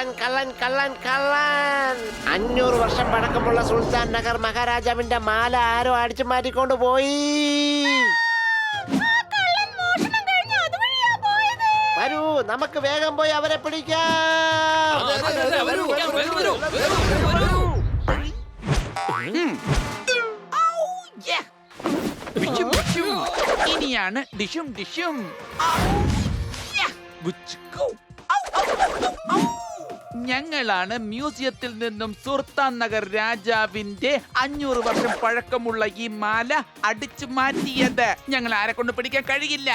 കള്ളൻ കള്ളൻ കള്ളൻ കള്ളൻ 500 വർഷം പഴക്കമുള്ള സുൽത്താൻ നഗർ മഹാരാജാവിന്റെ മാല ആരോ അടിച്ചു മാറ്റിക്കൊണ്ട് പോയി. വരൂ, നമുക്ക് വേഗം പോയി അവരെ പിടിക്കാം. ഇനിയാണ് ഡിഷും ഡിഷും. ഞങ്ങളാണ് മ്യൂസിയത്തിൽ നിന്നും സുൽത്താൻ നഗർ രാജാവിന്റെ 500 വർഷം പഴക്കമുള്ള ഈ മാല അടിച്ചു മാറ്റിയത്. ഞങ്ങൾ ആരെ കൊണ്ട് പിടിക്കാൻ കഴിയില്ല.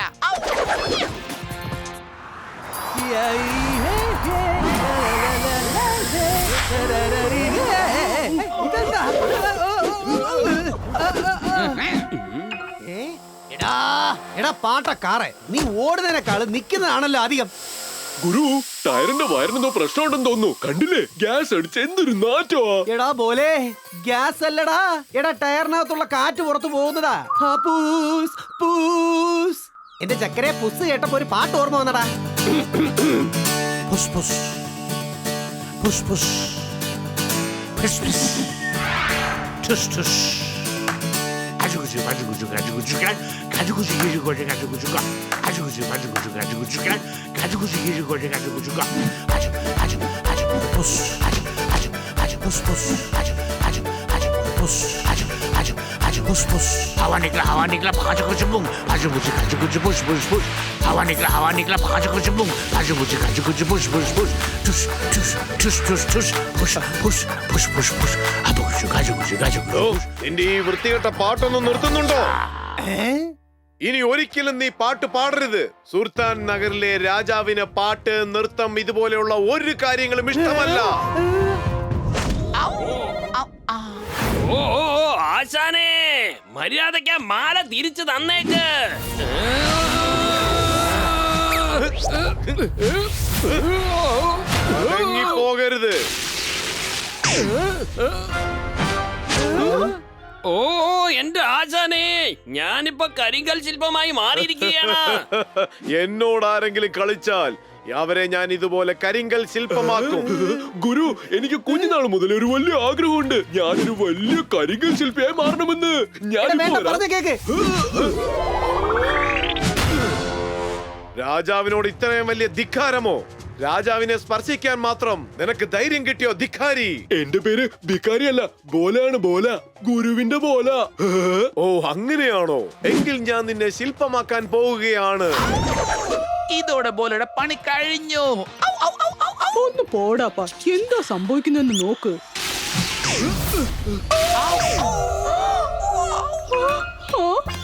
എടാ പാട്ടക്കാറെ, നീ ഓടുന്നതിനേക്കാള് നിക്കുന്നതാണല്ലോ അധികം. ഗുരു, ടയറിന്റെ വയറിനെന്തോ പ്രശ്നമുണ്ടെന്ന് തോന്നുന്നു. കണ്ടില്ലേ, ഗ്യാസ് അടിച്ച് എന്തൊരു നാറ്റോ. എടാ പോലെ, ഗ്യാസ് അല്ലടാ, എടാ ടയറിനകത്തുള്ള കാറ്റ് പുറത്തു പോകുന്നതാ. പൂസ് പൂസ്. എന്റെ ചക്കരെ പുസ് കേട്ടപ്പോ ഒരു പാട്ട് ഓർമ്മ വന്നടാ. പുസ് പുസ് പുസ് പുസ് പുസ് പുസ് ടുസ് ടുസ്. हवा निकला भाज कुछ बुंग भाजू कुछ पुश पुश पुश. हवा निकला भाज कुछ बुंग भाजू कुछ पुश पुश पुश. टुस टुस टुस टुस टुस पुश पुश पुश पुश पुश. अब कुछ गाजू कुछ നിന്റെ ഈ വൃത്തികെട്ട പാട്ടൊന്നും നിർത്തുന്നുണ്ടോ? ഇനി ഒരിക്കലും നീ പാട്ട് പാടരുത്. സുൽത്താൻ നഗറിലെ രാജാവിന് പാട്ട്, നൃത്തം ഇതുപോലെയുള്ള ഒരു കാര്യങ്ങളും ഇഷ്ടമല്ല. ഓ ആശാനേ, മര്യാദയ്ക്ക് മാല തിരിച്ചു തന്നേക്ക്. പോകരുത്. ഓ എന്റെ ആശാനേ, ഞാനിപ്പോ കരിങ്കൽ ശില്പമായി മാറിയിരിക്കുകയാണ്. എന്നോടാരെങ്കിലും കളിച്ചാൽ അവരെ ഞാൻ ഇതുപോലെ കരിങ്കൽ ശില്പമാക്കും. ഗുരു, എനിക്ക് കുഞ്ഞുനാൾ മുതൽ ഒരു വലിയ ആഗ്രഹമുണ്ട്. ഞാനൊരു വലിയ കരിങ്കൽ ശില്പിയായി മാറണമെന്ന്. രാജാവിനോട് ഇത്രയും വലിയ ധിക്കാരമോ? രാജാവിനെ സ്പർശിക്കാൻ മാത്രം നിനക്ക് ധൈര്യം കിട്ടിയോ ധിക്കാരി? എന്റെ പേര് ധിക്കാരി അല്ല, ബോലാണ്. ബോല, ഗുരുവിന്റെ ബോല. ഓ അങ്ങനെയാണോ? എങ്കിൽ ഞാൻ നിന്നെ ശില്പമാക്കാൻ പോവുകയാണ്. ഇതോടെ ബോലയുടെ പണി കഴിഞ്ഞു. ഒന്ന് പോടാപ്പാ, എന്താ സംഭവിക്കുന്നെന്ന് നോക്ക്.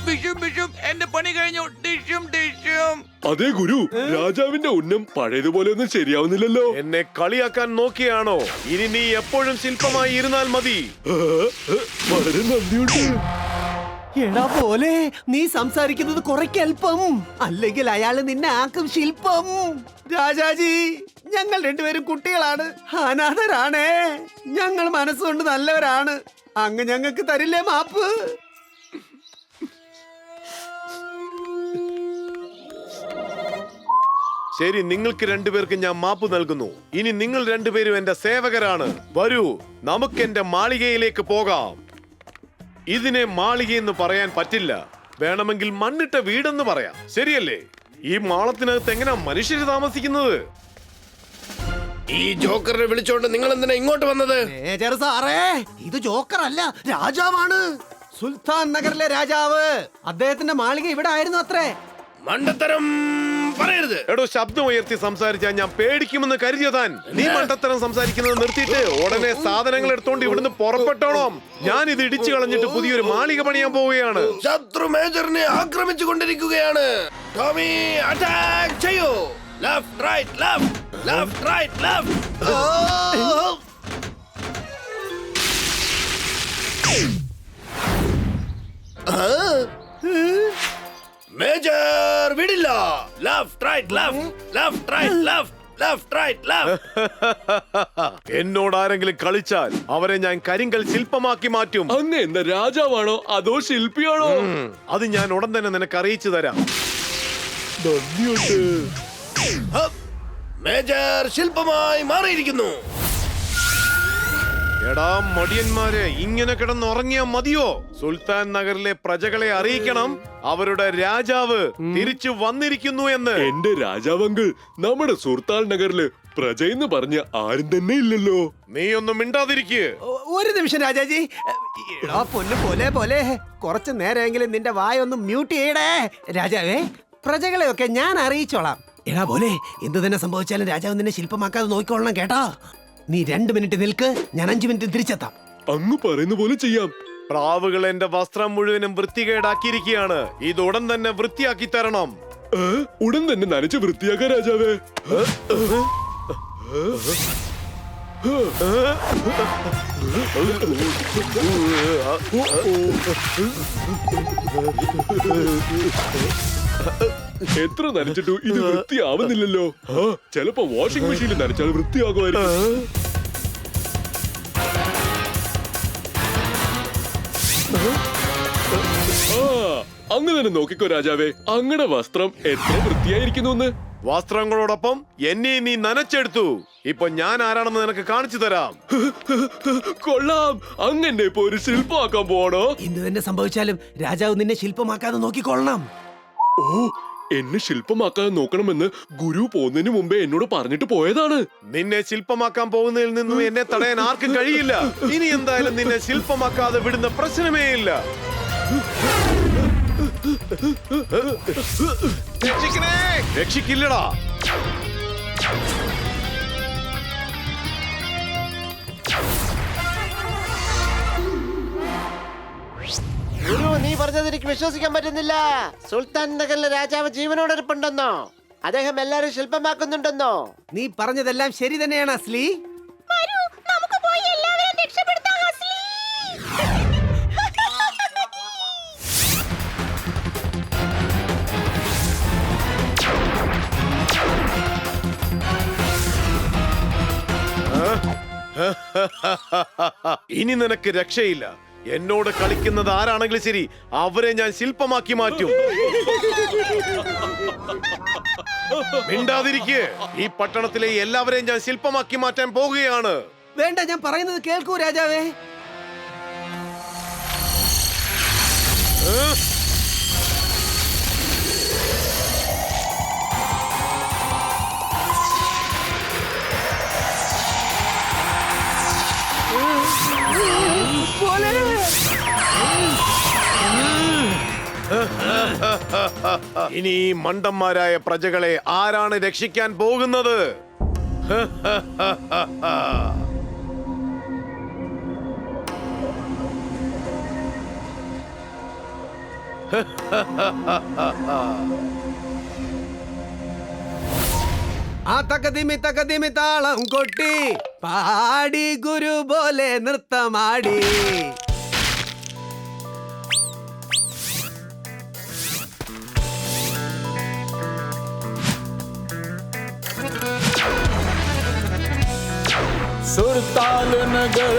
ബിഷും ബിഷും, എന്റെ പണി കഴിഞ്ഞു. ഡിഷും ഡിഷും. അതെ ഗുരു, രാജാവിന്റെ ഉന്നം പഴയതുപോലെ ഒന്നും ശരിയാവുന്നില്ലല്ലോ. എന്നെ കളിയാക്കാൻ നോക്കിയാണോ? ഇനി നീ എപ്പോഴും ശില്പമായി ഇരുന്നാൽ മതി. വളരെ നന്ദിയുണ്ട്. എടാ പോലെ, നീ സംസാരിക്കുന്നത് കുറയ്ക്കൽപ്പം, അല്ലെങ്കിൽ അയാള് നിന്നെ ആക്കും ശില്പം. രാജാജി, ഞങ്ങൾ രണ്ടുപേരും കുട്ടികളാണ്, അനാഥരാണേ. ഞങ്ങൾ മനസ്സുകൊണ്ട് നല്ലവരാണ്. അങ്ങ് ഞങ്ങൾക്ക് തരില്ലേ മാപ്പ്? ശരി, നിങ്ങൾക്ക് രണ്ടുപേർക്ക് ഞാൻ മാപ്പ് നൽകുന്നു. ഇനി നിങ്ങൾ രണ്ടുപേരും എന്റെ സേവകരാണ്. വരൂ, നമുക്ക് എന്റെ മാളികയിലേക്ക് പോകാം. ഇതിനെ മാളികയെന്ന് പറയാൻ പറ്റില്ല, വേണമെങ്കിൽ മണ്ണിട്ട വീടെന്ന് പറയാം. ശരിയല്ലേ? ഈ മാളത്തിനകത്ത് എങ്ങനെയാ മനുഷ്യര് താമസിക്കുന്നത്? ഈ ജോക്കറിനെ വിളിച്ചോണ്ട് നിങ്ങൾ എന്തിനാ ഇങ്ങോട്ട് വന്നത്? സാറേ, ഇത് ജോക്കർ അല്ല, രാജാവാണ്. സുൽത്താൻ നഗറിലെ രാജാവ്. അദ്ദേഹത്തിന്റെ മാളിക ഇവിടെ ആയിരുന്നു അത്രേ. മണ്ടത്തരം പറയരുത്. എടോ, ശബ്ദം ഉയർത്തി സംസാരിച്ചാൽ ഞാൻ പേടിക്കുമെന്ന് കരുതിയോ താൻ? നീ മണ്ടത്തരം സംസാരിക്കുന്നത് നിർത്തിയിട്ട് ഉടനെ സാധനങ്ങൾ എടുത്തോണ്ട് ഇവിടുന്ന് പുറപ്പെട്ടോണം. ഞാൻ ഇത് ഇടിച്ചു കളഞ്ഞിട്ട് പുതിയൊരു മാളിക പണിയാൻ പോവുകയാണ്. ശത്രു മേജറിനെ ആക്രമിച്ചു കൊണ്ടിരിക്കുകയാണ്. ടോമി, അറ്റാക്ക് ചെയ്യൂ. Left right left left right left. Major വിടില്ല. Left right left left right left left right left. എന്നോട് ആരെങ്കിലും കളിച്ചാൽ അവരെ ഞാൻ കരിങ്കൽ ശില്പമാക്കി മാറ്റും. അങ്ങ് എന്താ രാജാവാണോ അതോ ശില്പിയാണോ? അത് ഞാൻ ഉടൻ തന്നെ നിനക്ക് അറിയിച്ചു തരാം. മേജർ ശില്പമായി മാറിയിരിക്കുന്നു. എടാ മടിയന്മാരെ, ഇങ്ങനെ കിടന്നുറങ്ങിയാ മതിയോ? സുൽത്താൻ നഗറിലെ പ്രജകളെ അറിയിക്കണം, അവരുടെ രാജാവ് തിരിച്ചു വന്നിരിക്കുന്നു എന്ന്. എന്റെ രാജാവങ്കിൾ, നമ്മുടെ സുൽത്താൻ നഗറില് പ്രജയെന്ന് പറഞ്ഞ ആരും തന്നെ ഇല്ലല്ലോ. നീ ഒന്നും മിണ്ടാതിരിക്കുക. ഒരു നിമിഷം രാജാജി. എടാ പൊന്നു പോലെ പോലെ കുറച്ചു നേരമെങ്കിലും നിന്റെ വായൊന്ന് മ്യൂട്ട് ചെയ്യടേ. രാജാവേ, പ്രജകളെയൊക്കെ ഞാൻ അറിയിച്ചോളാം. എടാ പോലെ, എന്ത് തന്നെ സംഭവിച്ചാലും രാജാവ് നിന്നെ ശില്പമാക്കാതെ നോക്കിക്കൊള്ളണം കേട്ടോ. നീ 2 മിനിറ്റ് നിൽക്ക്, ഞാൻ 5 മിനിറ്റ് തിരിച്ചെത്താം. അങ്ങ് പറയുന്ന പോലെ ചെയ്യാം. പ്രാവുകൾ എന്റെ വസ്ത്രം മുഴുവനും വൃത്തികേടാക്കിയിരിക്കുകയാണ്. ഇത് ഉടൻ തന്നെ വൃത്തിയാക്കി തരണം. ഉടൻ തന്നെ നനച്ച് വൃത്തിയാക്കാം രാജാവേ. എത്ര നനച്ചിട്ടു ഇത് വൃത്തിയാവുന്നില്ലല്ലോ. ചിലപ്പോ വാഷിംഗ് മെഷീനിൽ നനച്ചാൽ വൃത്തിയാകുമായിരിക്കും. അങ്ങ് തന്നെ നോക്കിക്കോ രാജാവേ, അങ്ങടെ വസ്ത്രം എത്ര വൃത്തിയായിരിക്കുന്നു. വസ്ത്രങ്ങളോടൊപ്പം എന്നെ നീ നനച്ചെടുത്തു. ഇപ്പൊ ഞാൻ ആരാണെന്ന് നിനക്ക് കാണിച്ചു തരാം. കൊള്ളാം, അങ്ങനെ ഇപ്പൊ ഒരു ശില്പമാക്കാൻ പോണോ? എന്ത് തന്നെ സംഭവിച്ചാലും രാജാവ് നിന്നെ ശില്പമാക്കാതെ നോക്കിക്കൊള്ളണം. ഓ, എന്നെ ശില്പമാക്കാതെ നോക്കണമെന്ന് ഗുരു പോകുന്നതിന് മുമ്പേ എന്നോട് പറഞ്ഞിട്ട് പോയതാണ്. നിന്നെ ശില്പമാക്കാൻ പോകുന്നതിൽ നിന്നും എന്നെ തടയാൻ ആർക്കും കഴിയില്ല. ഇനി എന്തായാലും നിന്നെ ശില്പമാക്കാതെ വിടുന്ന പ്രശ്നമേ ഇല്ല. രക്ഷിക്കില്ലടാ. ഗുരു, നീ പറഞ്ഞത് എനിക്ക് വിശ്വസിക്കാൻ പറ്റുന്നില്ല. സുൽത്താൻ നഗറിലെ രാജാവ് ജീവനോടൊരുപ്പുണ്ടെന്നോ? അദ്ദേഹം എല്ലാരും ശില്പമാക്കുന്നുണ്ടെന്നോ? നീ പറഞ്ഞതെല്ലാം ശരി തന്നെയാണ് അസ്ലി. ഇനി നിനക്ക് രക്ഷയില്ല. എന്നോട് കളിക്കുന്നത് ആരാണെങ്കിലും ശരി, അവരെ ഞാൻ ശില്പമാക്കി മാറ്റും. മിണ്ടാതിരിക്കുക. ഈ പട്ടണത്തിലെ എല്ലാവരെയും ഞാൻ ശില്പമാക്കി മാറ്റാൻ പോകുകയാണ്. വേണ്ട, ഞാൻ പറയുന്നത് കേൾക്കൂ രാജാവേ. ഇനി ഈ മണ്ടന്മാരായ പ്രജകളെ ആരാണ് രക്ഷിക്കാൻ പോകുന്നത്? ആ തകതിമി താളം കൊട്ടി പാടി ഗുരു പോലെ നൃത്തമാടി. सुरताल नगर,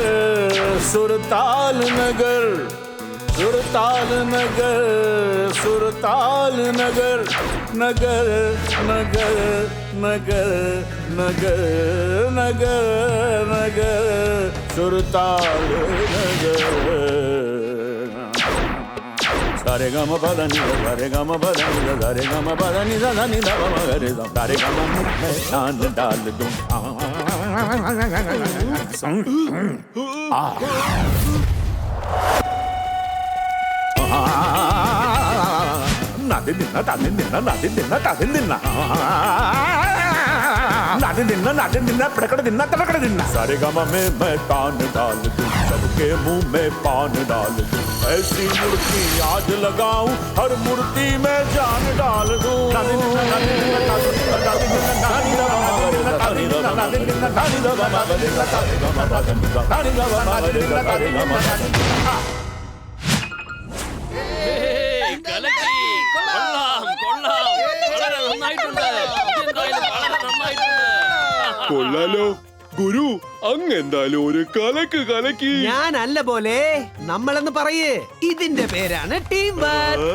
सुरताल नगर, सुरताल नगर, सुरताल नगर, नगर नगर नगर नगर नगर नगर सुरताल नगर. सारे गम बदनी, सारे गम बदनी, सारे गम बदनी, दानी दावा मगरे, सारे गम में शान डाल दूं. Nadinna, nadinna, nadinna, nadinna. Nadinna, nadinna, पकड़ दिन्ना. सारे गामा में मैं तान डाल दूं, सबके मुंह में पान डाल दूं. ऐसी मूर्ति आज लगाऊं, हर मूर्ति में जान डाल दूं. nadinna, nadinna, nadinna, nadinna, nadinna, nadinna, nadinna, nadinna, nadinna. കലക്കി. കൊള്ളാം, കൊള്ളാം. വളരെ നന്നായിട്ടുണ്ട്. ഇതെന്തായാലും വളരെ നന്നായിട്ടുണ്ട്. കൊള്ളാലോ ഗുരു, അങ്ങെന്തായാലും ഒരു കലക്കി. ഞാനല്ല പോലെ, നമ്മളെന്ന് പറയേ. ഇതിന്റെ പേരാണ് ടീം വർക്ക്.